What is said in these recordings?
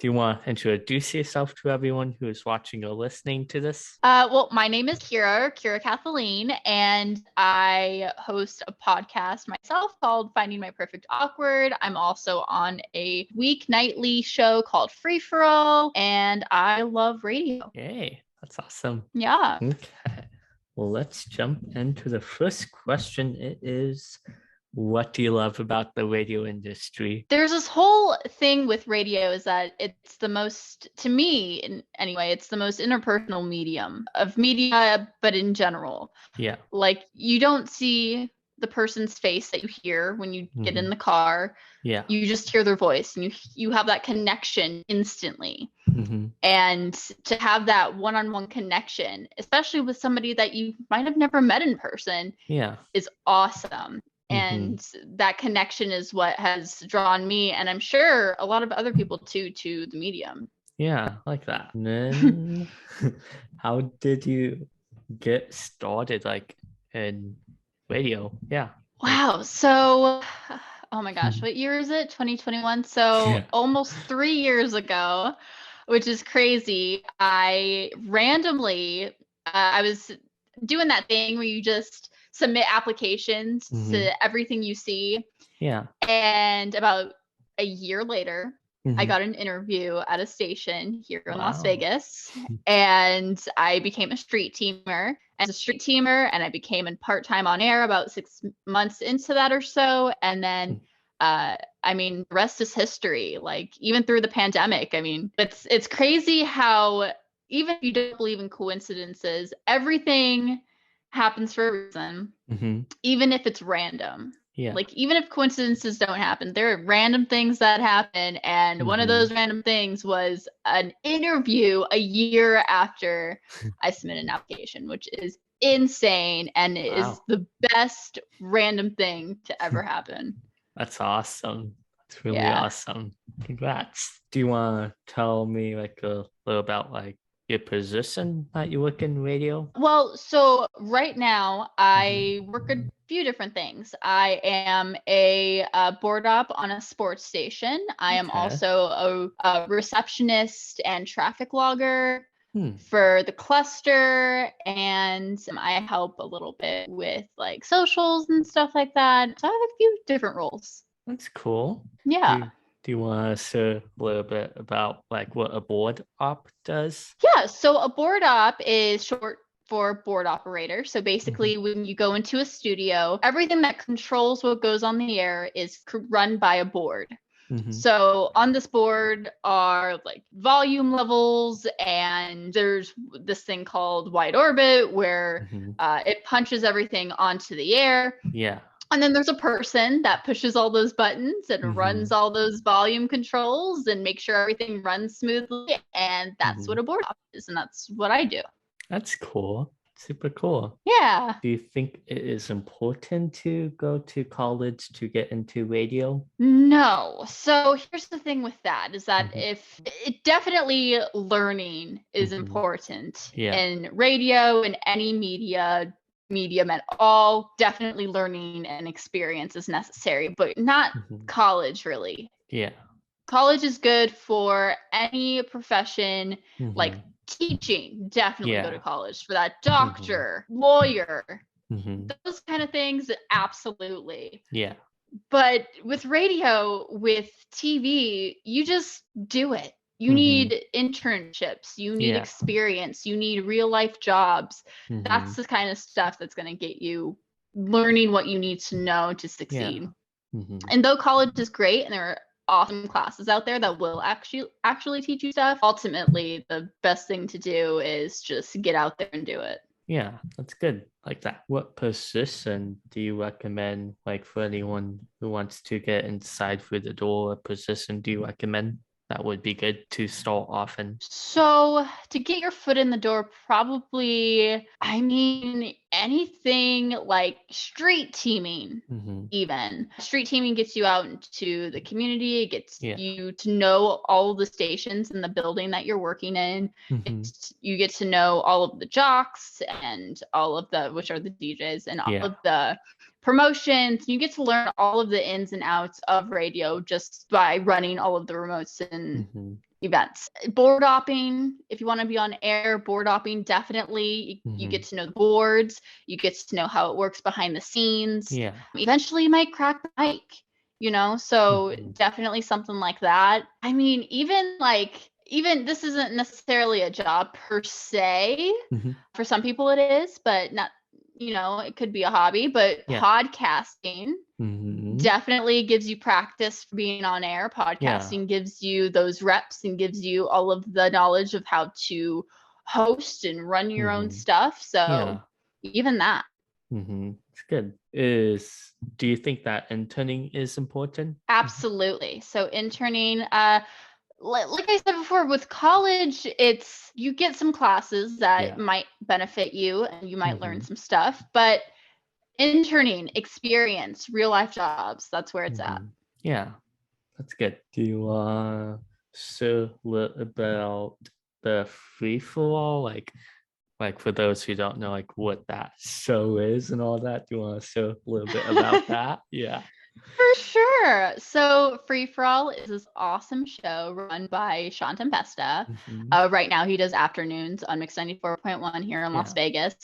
Do you want to introduce yourself to everyone who is watching or listening to this? Well, my name is Kira Kathleen, and I host a podcast myself called Finding My Perfect Awkward. I'm also on a weeknightly show called Freefall, and I love radio. Yay, that's awesome. Yeah. Okay, well, let's jump into the first question. It is, what do you love about the radio industry? There's this whole thing with radio is that it's the most, to me anyway, it's the most interpersonal medium of media, but in general. Yeah. Like, you don't see the person's face that you hear when you get in the car. Yeah. You just hear their voice and you have that connection instantly. And to have that one-on-one connection, especially with somebody that you might have never met in person, is awesome. And that connection is what has drawn me, and I'm sure a lot of other people too, to the medium. Yeah, like that. And then how did you get started, like, in radio? Yeah. Wow. So, oh my gosh, what year is it? 2021. So almost 3 years ago, which is crazy. I randomly, I was doing that thing where you just submit applications to everything you see. Yeah. And about a year later, I got an interview at a station here in Las Vegas, and I became a street teamer. As a street teamer, and I became in part-time on air about 6 months into that or so. And then, I mean, the rest is history. Like, even through the pandemic, I mean, it's crazy how even if you don't believe in coincidences, everything happens for a reason, even if it's random. Yeah. Like, even if coincidences don't happen, there are random things that happen. And one of those random things was an interview a year after I submitted an application, which is insane and is the best random thing to ever happen. That's awesome. It's really awesome. Congrats. Do you want to tell me like a little about like your position that you work in radio? Well, so right now I work a few different things. I am a board op on a sports station. I am also a receptionist and traffic logger for the cluster, and I help a little bit with like socials and stuff like that. So I have a few different roles. That's cool. Yeah. Do you want to say a little bit about like what a board op does? Yeah, so a board op is short for board operator. So basically, when you go into a studio, everything that controls what goes on the air is run by a board. So on this board are like volume levels, and there's this thing called wide orbit where it punches everything onto the air. Yeah. And then there's a person that pushes all those buttons and runs all those volume controls and makes sure everything runs smoothly. And that's what a board op is. And that's what I do. That's cool. Super cool. Yeah. Do you think it is important to go to college to get into radio? No. So here's the thing with that is that if it definitely learning is important in radio and any medium at all. Definitely learning and experience is necessary, but not college really. Yeah. College is good for any profession, like teaching. Definitely go to college for that. Doctor, lawyer, those kind of things. Absolutely. Yeah. But with radio, with TV, you just do it. You need internships, you need experience, you need real life jobs. That's the kind of stuff that's going to get you learning what you need to know to succeed. And though college is great and there are awesome classes out there that will actually teach you stuff, ultimately the best thing to do is just get out there and do it. Yeah, that's good. Like that. What position do you recommend, like for anyone who wants to get inside through the door? A position do you recommend that would be good to start off in? So to get your foot in the door, probably, I mean, anything like street teaming, even. Street teaming gets you out into the community. It gets you to know all of the stations in the building that you're working in. You get to know all of the jocks and all of the, which are the DJs, and all of the promotions. You get to learn all of the ins and outs of radio just by running all of the remotes and events. Board hopping, if you want to be on air, board hopping, definitely. You get to know the boards, you get to know how it works behind the scenes. Yeah. Eventually you might crack the mic, you know, so definitely something like that. I mean, even this isn't necessarily a job per se. For some people it is, but not, you know, it could be a hobby, but podcasting definitely gives you practice for being on air. Podcasting gives you those reps and gives you all of the knowledge of how to host and run your own stuff. So even that. It's good. Do you think that interning is important? Absolutely. So interning, like I said before, with college, it's you get some classes that might benefit you and you might learn some stuff, but interning, experience, real life jobs, that's where it's at. Yeah, that's good. Do you want to say a little about the Freefall? Like for those who don't know, like what that show is and all that, do you want to say a little bit about that? Yeah. For sure. So Freefall is this awesome show run by Sean Tempesta. Right now he does afternoons on Mix 94.1 here in Las Vegas.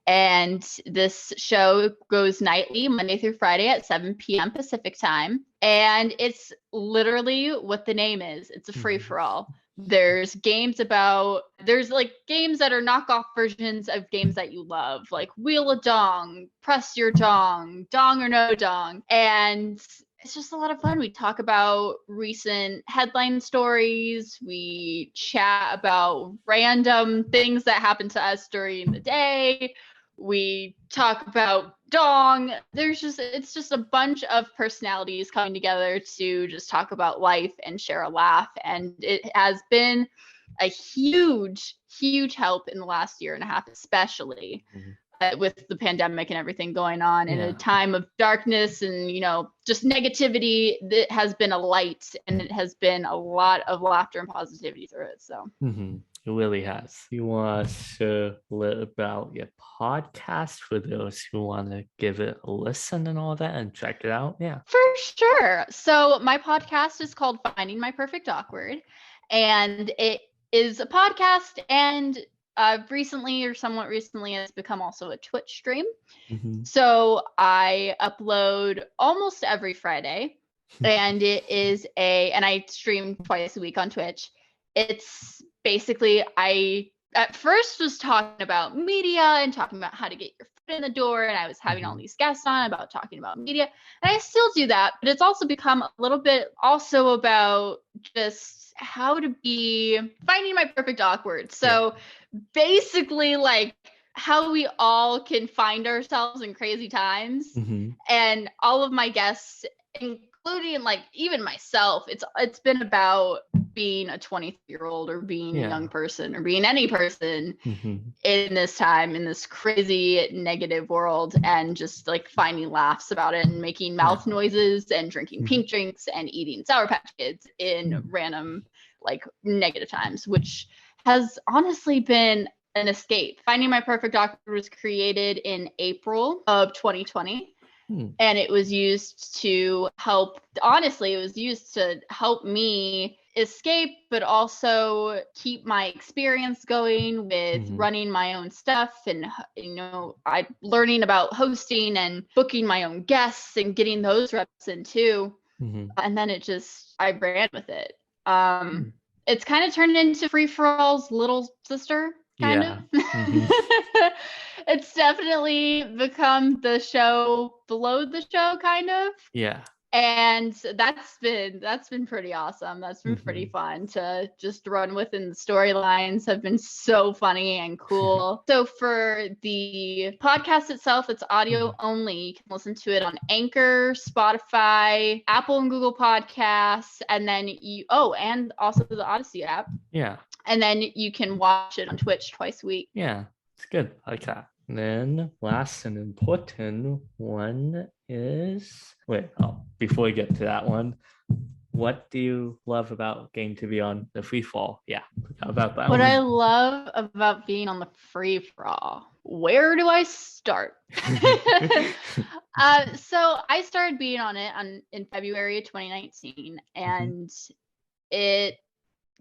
And this show goes nightly, Monday through Friday at 7 p.m. Pacific time. And it's literally what the name is. It's a free-for-all. There's games that are knockoff versions of games that you love, like Wheel of Dong, Press Your Dong, Dong or No Dong. And it's just a lot of fun. We talk about recent headline stories. We chat about random things that happen to us during the day. We talk about Dong. It's just a bunch of personalities coming together to just talk about life and share a laugh. And it has been a huge, huge help in the last year and a half, especially with the pandemic and everything going on in a time of darkness and, you know, just negativity. It has been a light, and it has been a lot of laughter and positivity through it. So. It really has. You want to share a little about your podcast for those who want to give it a listen and all that and check it out? Yeah. For sure. So my podcast is called Finding My Perfect Awkward, and it is a podcast, and somewhat recently it's become also a Twitch stream. So I upload almost every Friday, and and I stream twice a week on Twitch. It's basically, I at first was talking about media and talking about how to get your foot in the door, and I was having all these guests on about talking about media, and I still do that, but it's also become a little bit also about just how to be finding my perfect awkward. So basically, like, how we all can find ourselves in crazy times. And all of my guests, including like even myself, it's been about being a 23-year-old or being a young person or being any person in this time, in this crazy negative world, and just like finding laughs about it and making mouth noises and drinking pink drinks and eating Sour Patch Kids in random like negative times, which has honestly been an escape. Finding My Perfect Awkward was created in April of 2020. And it was used to help, honestly, it was used to help me escape, but also keep my experience going with running my own stuff. And, you know, I learning about hosting and booking my own guests and getting those reps in too. And then I ran with it. It's kind of turned into Free-for-All's little sister, kind of. It's definitely become the show below the show, kind of. Yeah. And that's been pretty awesome. That's been pretty fun to just run with, and the storylines have been so funny and cool. So for the podcast itself, it's audio only. You can listen to it on Anchor, Spotify, Apple and Google Podcasts, and then and also the Odyssey app. Yeah. And then you can watch it on Twitch twice a week. Yeah, it's good. I like that. And then last and important one is before we get to that one, what do you love about getting to be on the Freefall? Yeah, how about that? What I love about being on the Free-for-all. Where do I start? So I started being on it in February of 2019, and it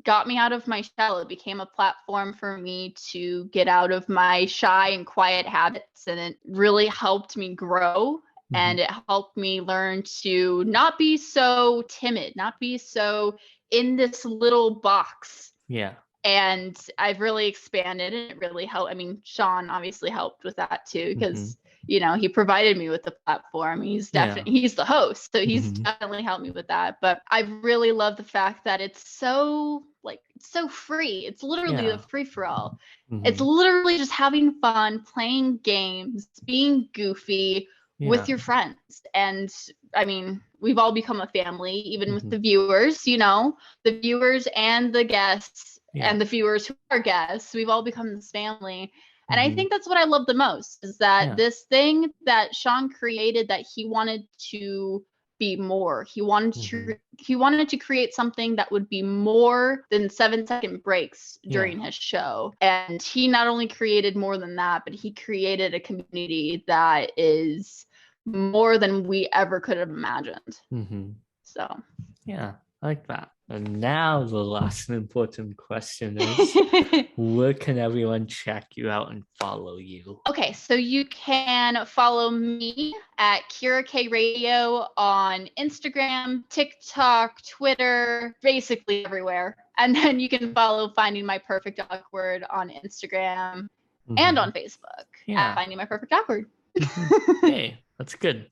got me out of my shell. It became a platform for me to get out of my shy and quiet habits, and it really helped me grow. And it helped me learn to not be so timid, not be so in this little box. Yeah. And I've really expanded, and it really helped. I mean, Sean obviously helped with that too, because you know, he provided me with the platform. He's he's the host, so he's definitely helped me with that. But I really love the fact that it's so free. It's literally a free for all. It's literally just having fun, playing games, being goofy with your friends. And I mean, we've all become a family, even with the viewers, you know, the viewers and the guests and the viewers who are guests. We've all become this family. And I think that's what I love the most, is that this thing that Sean created, that he wanted to be more. He wanted to create something that would be more than 7-second breaks during his show. And he not only created more than that, but he created a community that is more than we ever could have imagined. So yeah, I like that. And now the last important question is, where can everyone check you out and follow you? Okay, so you can follow me at Kira K Radio on Instagram, TikTok, Twitter, basically everywhere. And then you can follow Finding My Perfect Awkward on Instagram and on Facebook at Finding My Perfect Awkward. Hey, that's good.